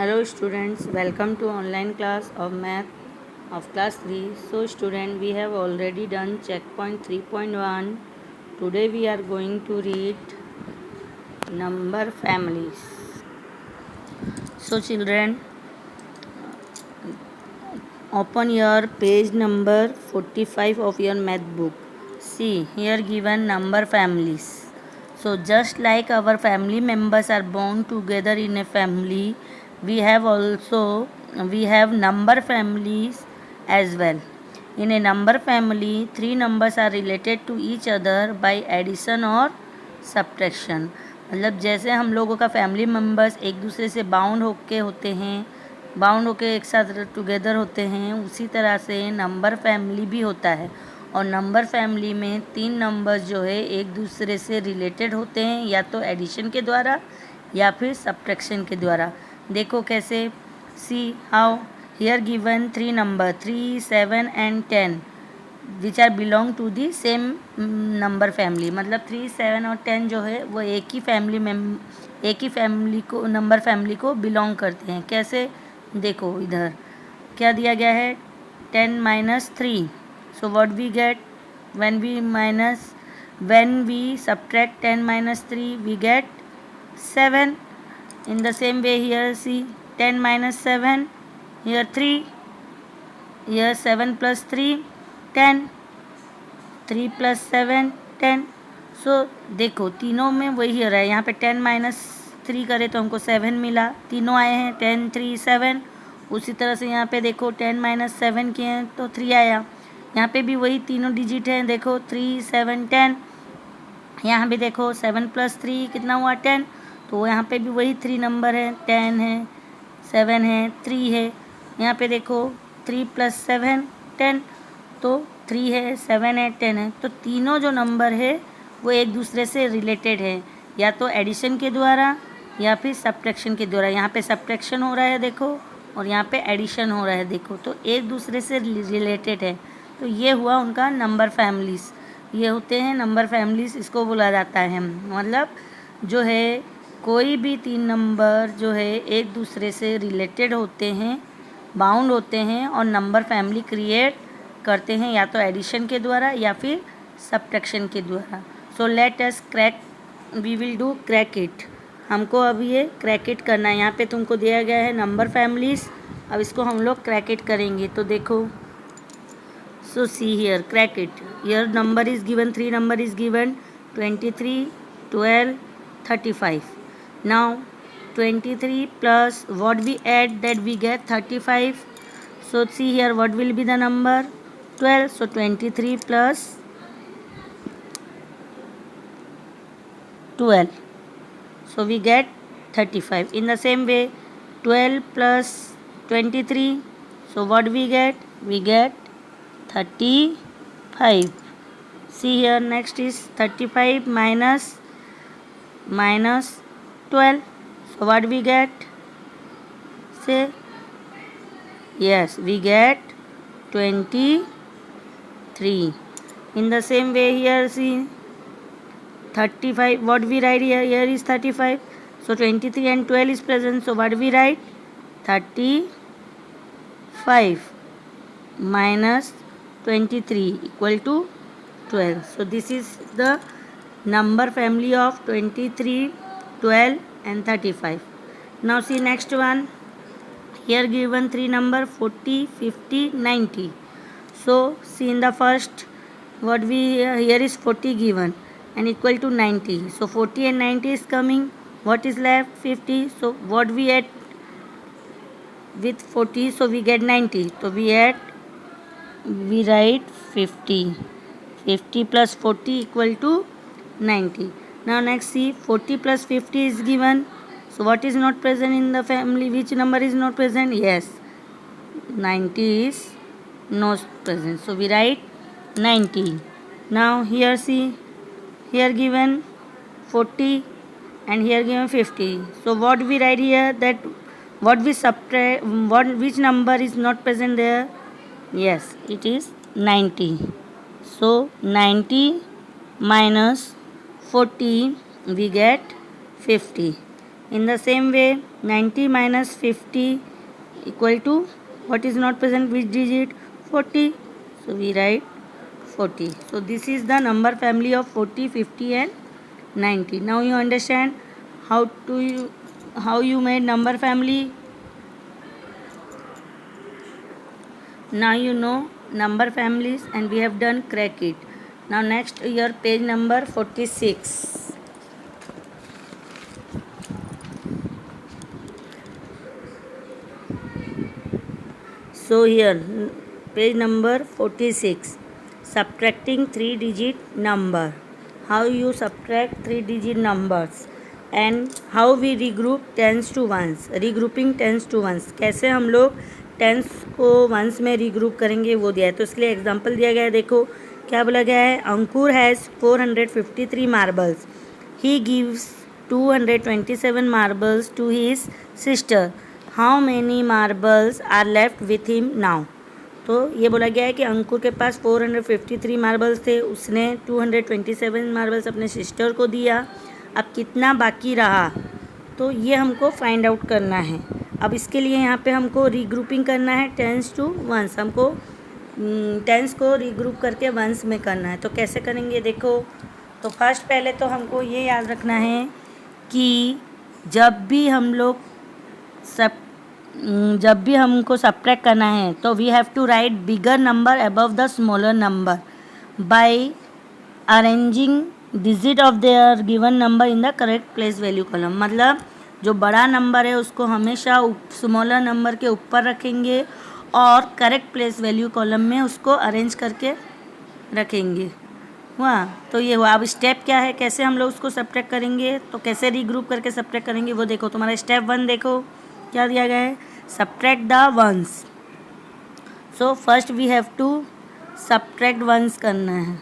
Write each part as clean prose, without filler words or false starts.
Hello students, welcome to online class of math of class 3. So student, we have already done checkpoint 3.1. Today we are going to read number families. So children, open your page number 45 of your math book. See, here given number families. So just like our family members are born together in a family, we have number families as well. In a number family, three numbers are related to each other by addition or subtraction. मतलब जैसे हम लोगों का family members एक दूसरे से bound होके एक साथ टुगेदर होते हैं, उसी तरह से नंबर फैमिली भी होता है। और नंबर फैमिली में तीन नंबर्स जो है एक दूसरे से रिलेटेड होते हैं, या तो एडिशन के द्वारा या फिर सब्ट्रैक्शन के द्वारा। देखो कैसे, see how here given three number 3, 7 and 10 which are belong to the same number family. मतलब 3, 7 और 10 जो है वो एक ही फैमिली को नंबर फैमिली को बिलोंग करते हैं। कैसे, देखो इधर क्या दिया गया है, 10 minus 3। So what we get when we subtract 10 minus 3 we get 7. In the same way here, see 10 minus 7, here 3, here 7 plus 3 10, 3 plus 7 10. सो देखो तीनों में वही हो रहा है। यहाँ पे 10 माइनस 3 करे तो हमको 7 मिला, तीनों आए हैं 10, 3, 7। उसी तरह से यहाँ पे देखो 10 माइनस 7 किए हैं तो 3 आया। यहाँ पे भी वही तीनों डिजिट हैं, देखो 3, 7, 10। यहाँ भी देखो 7 प्लस 3 कितना हुआ 10, तो यहाँ पे भी वही 3 नंबर है, 10 है, 7 है, 3 है। यहाँ पे देखो 3 प्लस 7 10, तो 3 है, 7 है, 10 है। तो तीनों जो नंबर है वो एक दूसरे से रिलेटेड है, या तो एडिशन के द्वारा या फिर सब्ट्रैक्शन के द्वारा। यहाँ पे सब्ट्रैक्शन हो रहा है देखो, और यहाँ पे एडिशन हो रहा है देखो, तो एक दूसरे से रिलेटेड है। तो ये हुआ उनका नंबर फैमिलीज़, ये होते हैं नंबर फैमिलीज़, इसको बोला जाता है। मतलब जो है कोई भी तीन नंबर जो है एक दूसरे से रिलेटेड होते हैं, बाउंड होते हैं और नंबर फैमिली क्रिएट करते हैं, या तो एडिशन के द्वारा या फिर सब्ट्रैक्शन के द्वारा। So let us crack, we will do crack it. हमको अभी ये क्रैक इट करना है। यहाँ पे तुमको दिया गया है नंबर फैमिलीज़, अब इसको हम लोग क्रैक इट करेंगे। तो देखो, so see here, crack it. Here number is given, three number is given 23, 12, 35. Now 23 plus what we add, that we get 35. So see here what will be the number, 12. So 23 plus 12, so we get 35. In the same way 12 plus 23, so what we get 35. See here, next is 35 minus 12. So what we get, say, yes, we get 23. In the same way here, see 35, what we write here is 35. So 23 and 12 is present, so what we write, 35 minus 23 equal to 12. So this is the number family of 23, 12 and 35. Now see next one. Here given three number 40, 50, 90. So see in the first, what we here is 40 given and equal to 90. So 40 and 90 is coming. What is left? 50. So what we add with 40? So we get 90. So we write 50. 50 plus 40 equal to 90. Now next see, 40 plus 50 is given. So what is not present in the family? Which number is not present? Yes, 90 is not present. So we write 90. Now here see, here given 40 and here given 50. So what we write here, that what we subtract, which number is not present there? Yes, it is 90. So 90 minus 40 we get 50. In the same way, 90 minus 50 equal to what is not present, which digit? 40. So we write 40. So this is the number family of 40, 50 and 90. Now you understand how you made number family. Now you know number families and we have done crack it. Now next your page number 46. So here page number 46, subtracting 3-digit number. How you subtract 3-digit numbers and how we regroup tens to ones. Regrouping tens to ones, कैसे हम लोग tense को once में regroup करेंगे वो दिया है. तो इसके लिए एग्जांपल दिया गया है. देखो क्या बोला गया है. Ankur has 453 marbles. He gives 227 marbles to his sister. How many marbles are left with him now. तो ये बोला गया है कि अंकुर के पास 453 मार्बल्स थे. उसने 227 मार्बल्स अपने सिस्टर को दिया. अब कितना बाकी रहा तो ये हमको फाइंड आउट करना है. अब इसके लिए यहाँ पे हमको रीग्रुपिंग करना है टेंस टू वंस. हमको टेंस को रीग्रुप करके वंस में करना है. तो कैसे करेंगे देखो. तो फर्स्ट पहले तो हमको ये याद रखना है कि जब भी हमको सब्ट्रैक्ट करना है तो we have to write bigger number above the smaller number by arranging digit of their given number in the correct place value column. मतलब जो बड़ा नंबर है उसको हमेशा स्मॉलर नंबर के ऊपर रखेंगे और करेक्ट प्लेस वैल्यू कॉलम में उसको अरेंज करके रखेंगे. हुआ. तो ये हुआ. अब स्टेप क्या है, कैसे हम लोग उसको सब्ट्रैक्ट करेंगे, तो कैसे रीग्रुप करके सब्ट्रैक्ट करेंगे वो देखो. तुम्हारा स्टेप 1 देखो क्या दिया गया है. Subtract the ones. So first we have to subtract ones करना है.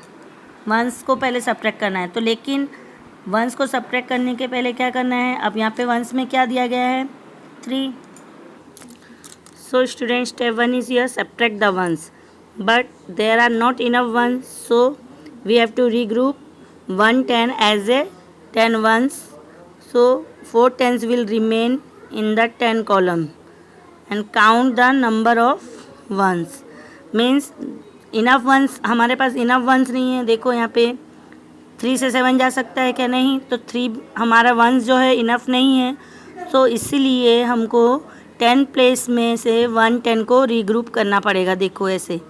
वंस को पहले सब्ट्रैक्ट करना है. तो लेकिन वंस को सब्ट्रैक्ट करने के पहले क्या करना है. अब यहाँ पे वंस में क्या दिया गया है 3. So student step 1 is here subtract the ones. But there are not enough ones. So we have to regroup 110 as a 10 ones. So 4 tens will remain in the 10 column and count the number of ones. Means enough ones, हमारे पास enough once नहीं है. देखो यहाँ पे 3 से 7 जा सकता है क्या, नहीं. तो 3 हमारा वंस जो है इनफ नहीं है. तो इसीलिए हमको 10 प्लेस में से 110 को रीग्रुप करना पड़ेगा. देखो ऐसे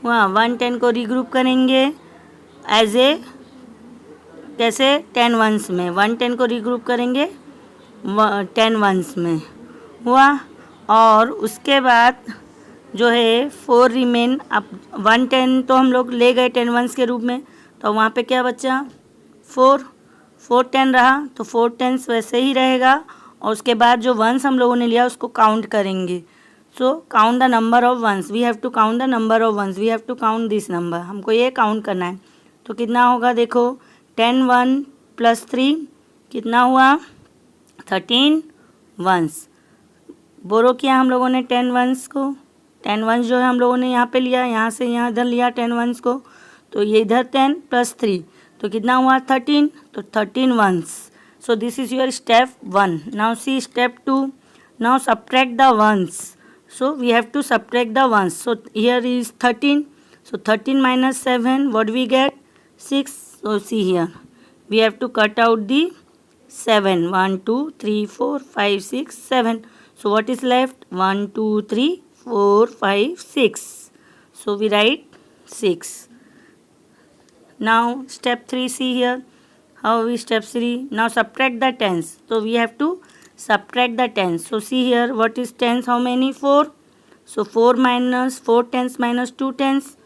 वहाँ 110 को रीग्रुप करेंगे एज ए कैसे 10 वंस में. 110 को रीग्रुप करेंगे 10 वंस में. हुआ. और उसके बाद जो है 4 रिमेन. अब 110 तो हम लोग ले गए 10 वंस के रूप में. तो वहाँ पे क्या बचा 4 10 रहा. तो 4 10 वैसे ही रहेगा. और उसके बाद जो वंस हम लोगों ने लिया उसको काउंट करेंगे. So count the number of ones. We have to count the number of ones. We have to count this number. हमको ये काउंट करना है. तो कितना होगा देखो 10 1 + 3 कितना हुआ 13 वंस. बोरो किया हम लोगों ने 10 वंस को. 10 वंस जो है हम लोगों ने यहाँ पे लिया, यहाँ से यहाँ इधर लिया 10 वंस को. तो ये इधर 10 + 3 तो कितना हुआ 13. तो 13 ones. So this is your step 1. Now see step 2. Now subtract the ones. So we have to subtract the ones. So here is 13. So 13 - 7 what we get 6. So see here we have to cut out the 7. 1 2 3 4 5 6 7. So what is left 1 2 3 4 5 6. So we write 6. Now step 3, see here how we step 3. Now subtract the tens. So we have to subtract the tens. So see here what is tens, how many 4. So 4 minus 4 tens minus 2 tens.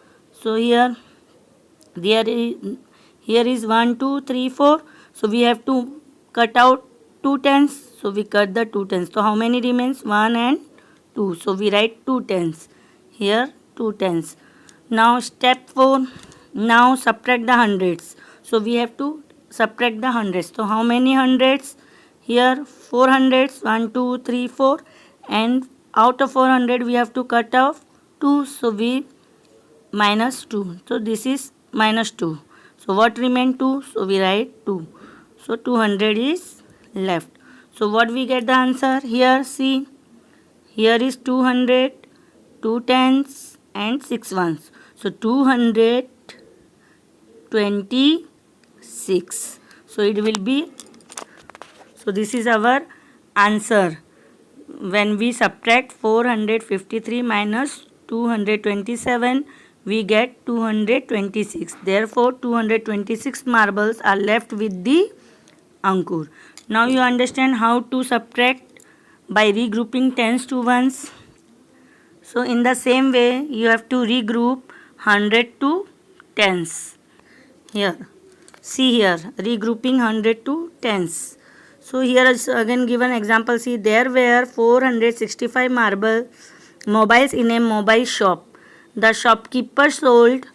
So here is 1 2 3 4. So we have to cut out 2 tens. So we cut the 2 tens. So how many remains 1 and 2. So we write 2 tens. Here 2 tens. Now step 4. Now subtract the hundreds. So we have to subtract the hundreds. So how many hundreds? Here 4 hundreds 1 2 3 4. And out of 400 we have to cut off 2. So we minus 2. So this is minus 2. So what remain 2? So we write 2. So 200 is left. So what we get the answer here? See, here is 200, 2 tens and 6 ones. So 226. So it will be, so this is our answer. When we subtract 453 minus 227, we get 226. Therefore 226 marbles are left with the Ankur. Now you understand how to subtract by regrouping tens to ones. So in the same way you have to regroup 100 to tens. Here, see here, regrouping 100 to tens. So here is again given example. See, there were 465 mobiles in a mobile shop. The shopkeeper sold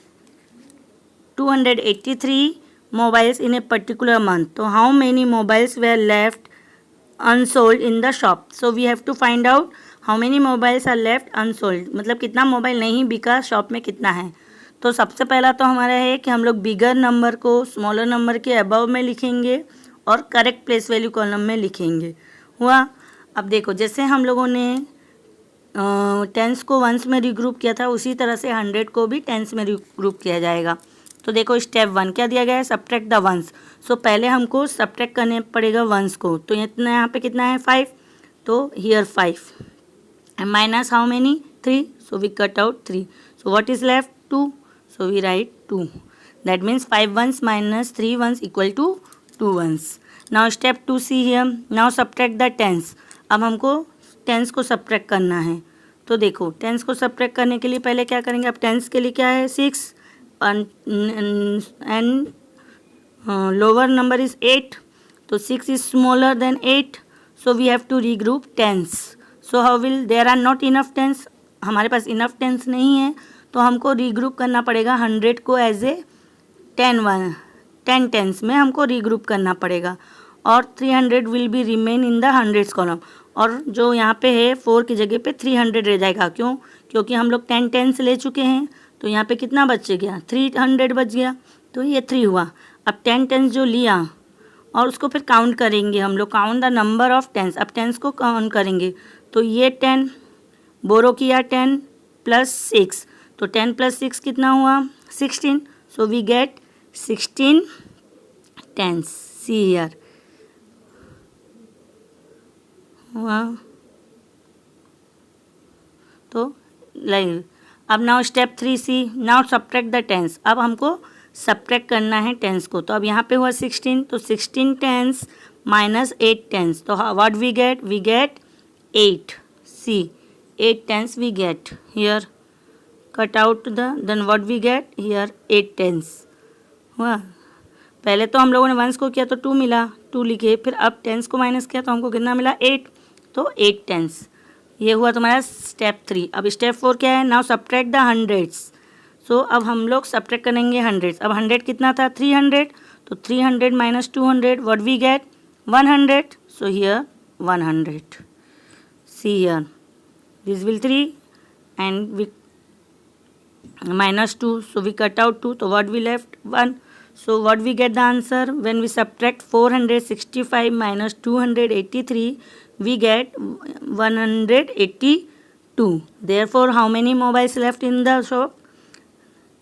283 mobiles in a particular month. So how many mobiles were left unsold in the shop? So we have to find out how many mobiles are left unsold. मतलब कितना mobile नहीं बिका, shop में कितना है. तो सबसे पहला तो हमारा है कि हम लोग बिगर नंबर को स्मॉलर नंबर के अबव में लिखेंगे और करेक्ट प्लेस वैल्यू कॉलम में लिखेंगे. हुआ. अब देखो, जैसे हम लोगों ने टेंस को वंस में रिग्रुप किया था, उसी तरह से 100 को भी टेंस में रिग्रुप किया जाएगा. तो देखो स्टेप 1 क्या दिया गया है, सब्ट्रैक्ट द वंस. सो पहले हमको सब्ट्रैक्ट करने पड़ेगा वंस को. तो इतना यहाँ पे कितना है 5, तो here 5 and minus how many 3, so we cut out 3. So what is left 2, so we write 2. That means 5 ones minus 3 ones equal to 2 ones. Now step 2 see here. Now subtract the tens. अब हमको tense को subtract करना है. तो देखो tense को subtract करने के लिए पहले क्या करेंगे. अब टेंस के लिए क्या है 6 and lower number is 8. तो 6 is smaller than 8. So we have to regroup tens. So how will, there are not enough tens. हमारे पास इनफ टेंस नहीं है, तो हमको रीग्रुप करना पड़ेगा 100 को एज ए 10 टेंस में हमको रीग्रुप करना पड़ेगा. और 300 will be remain in the hundreds column. और जो यहाँ पे है 4 की जगह पे 300 रह जाएगा. क्यों? क्योंकि हम लोग 10 टेंस ले चुके हैं. तो यहाँ पे कितना बच गया 300 बच गया. तो ये 3 हुआ. अब 10 टेंस जो लिया और उसको फिर काउंट करेंगे हम लोग. Count the number of tens. अब टेंस को काउंट करेंगे. तो ये 10 बोरो किया 10 प्लस 6. तो 10 प्लस 6 कितना हुआ 16. So we get 16 tens. See here हुआ. तो लाइक अब now step 3 see. Now subtract the tens. अब हमको सब्ट्रैक्ट करना है टेंस को. तो अब यहाँ पे हुआ 16. तो 16 टेंस माइनस 8 टेंस. तो what we gate 8. See, 8 tens we get here. Cut out then what we get here 8 tens. हुआ. पहले तो हम लोगों ने वंस को किया तो 2 मिला, 2 लिखे. फिर अब टेंस को माइनस किया तो हमको कितना मिला 8. तो 8 टेंस. ये हुआ तुम्हारा स्टेप 3. अब स्टेप 4 क्या है. Now subtract the hundreds. So अब हम लोग सब्ट्रैक्ट करेंगे हंड्रेड्स. अब 100 कितना था 300. तो 300 minus 200 what we get 100. So here 100. See here, this will 3 and we minus 2, so we cut out 2. So what we left 1. So what we get the answer when we subtract 465 minus 283, we get 182. Therefore how many mobiles left in the shop?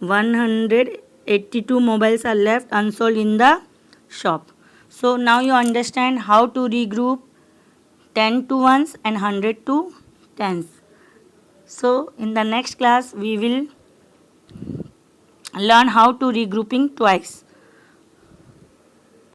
182 mobiles are left unsold in the shop. So now you understand how to regroup 10 to ones and 100 to tens. So in the next class we will learn how to regrouping twice.